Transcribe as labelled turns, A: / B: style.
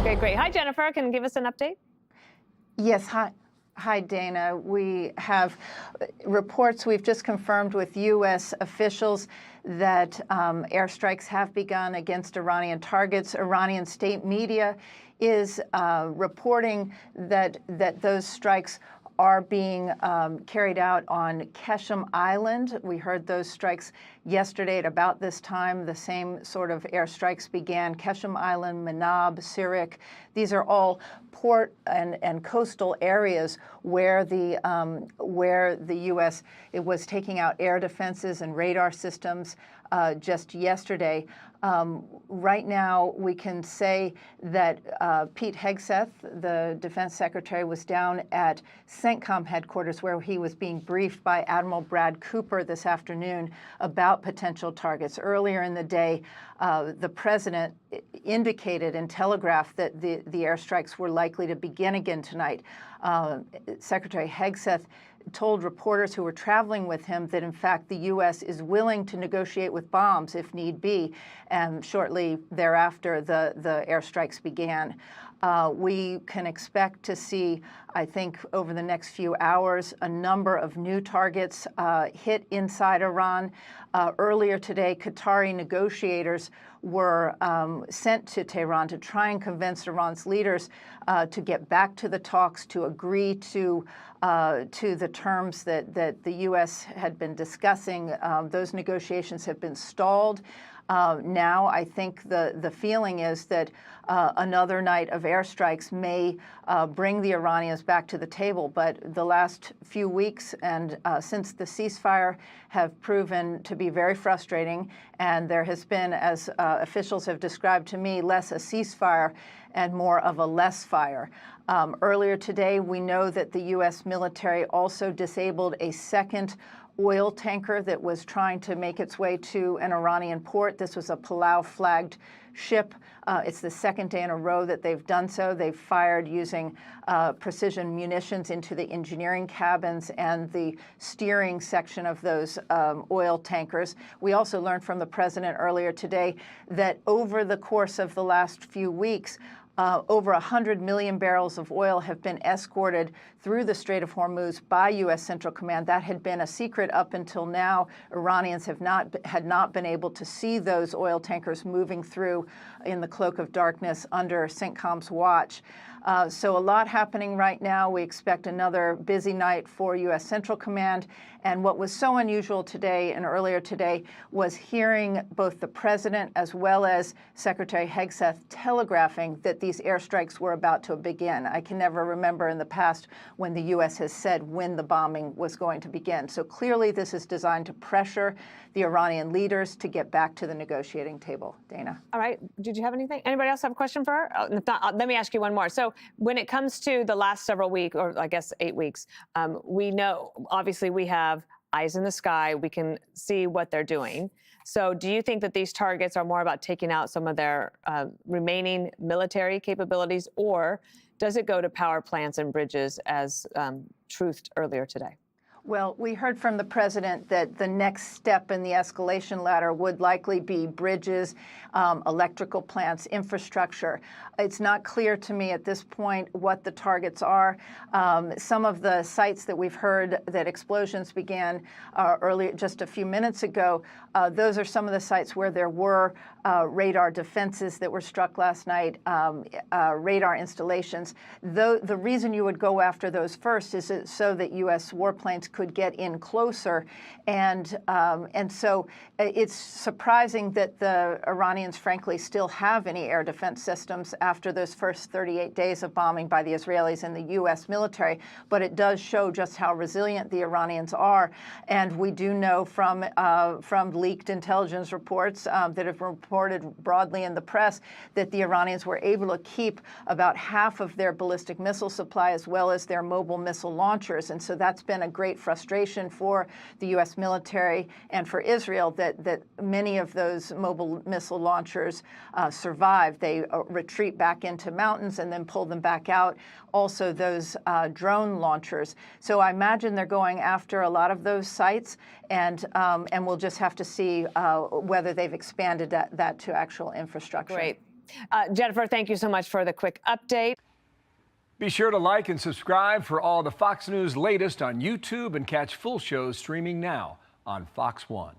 A: Okay, great. Hi, Jennifer. Can you give us an update?
B: Yes, hi, Dana. We have reports we've just confirmed with U.S. officials that airstrikes have begun against Iranian targets. Iranian state media is reporting that those strikes are being carried out on Keshem Island. We heard those strikes yesterday at about this time. The same sort of airstrikes began. Keshem Island, Manab, Sirik. These are all port and coastal areas where the U.S. it was taking out air defenses and radar systems just yesterday. Right now, we can say that Pete Hegseth, the defense secretary, was down at CENTCOM headquarters where he was being briefed by Admiral Brad Cooper this afternoon about potential targets. Earlier in the day, the president indicated and telegraphed that the airstrikes were likely to begin again tonight. Secretary Hegseth told reporters who were traveling with him that, in fact, the U.S. is willing to negotiate with bombs if need be. And shortly thereafter, the airstrikes began. We can expect to see, I think, over the next few hours, a number of new targets hit inside Iran. Earlier today, Qatari negotiators were sent to Tehran to try and convince Iran's leaders to get back to the talks, to agree to the terms that the U.S. had been discussing. Those negotiations have been stalled. Now, I think the feeling is that another night of airstrikes may bring the Iranians back to the table. But the last few weeks and since the ceasefire have proven to be very frustrating. And there has been, as officials have described to me, less a ceasefire and more of a less fire. Earlier today, we know that the U.S. military also disabled a second oil tanker that was trying to make its way to an Iranian port. This was a Palau-flagged ship. It's the second day in a row that they've done so. They've fired using precision munitions into the engineering cabins and the steering section of those oil tankers. We also learned from the president earlier today that over the course of the last few weeks, over 100 million barrels of oil have been escorted through the Strait of Hormuz by U.S. Central Command. That had been a secret up until now. Iranians had not been able to see those oil tankers moving through in the cloak of darkness under CENTCOM's watch. So a lot happening right now. We expect another busy night for U.S. Central Command. And what was so unusual today and earlier today was hearing both the president as well as Secretary Hegseth telegraphing that these airstrikes were about to begin. I can never remember in the past when the U.S. has said when the bombing was going to begin. So clearly this is designed to pressure the Iranian leaders to get back to the negotiating table. Dana.
A: All right. Did you have anything? Anybody else have a question for her? If not, let me ask you one more. So when it comes to the last several weeks, or I guess 8 weeks, we know, obviously, we have eyes in the sky. We can see what they're doing. So do you think that these targets are more about taking out some of their remaining military capabilities, or does it go to power plants and bridges as truthed earlier today?
B: Well, we heard from the president that the next step in the escalation ladder would likely be bridges, electrical plants, infrastructure. It's not clear to me at this point what the targets are. Some of the sites that we've heard that explosions began earlier, just a few minutes ago, those are some of the sites where there were radar defenses that were struck last night, radar installations. The reason you would go after those first is so that U.S. warplanes could get in closer. And so it's surprising that the Iranians, frankly, still have any air defense systems after those first 38 days of bombing by the Israelis and the U.S. military. But it does show just how resilient the Iranians are. And we do know from leaked intelligence reports that have reported broadly in the press that the Iranians were able to keep about half of their ballistic missile supply as well as their mobile missile launchers. And so that's been a great frustration for the U.S. military and for Israel that many of those mobile missile launchers survive. They retreat back into mountains and then pull them back out. Also, those drone launchers. So I imagine they're going after a lot of those sites, and we'll just have to see whether they've expanded that to actual infrastructure.
A: Great. Jennifer, thank you so much for the quick update.
C: Be sure to like and subscribe for all the Fox News latest on YouTube and catch full shows streaming now on Fox One.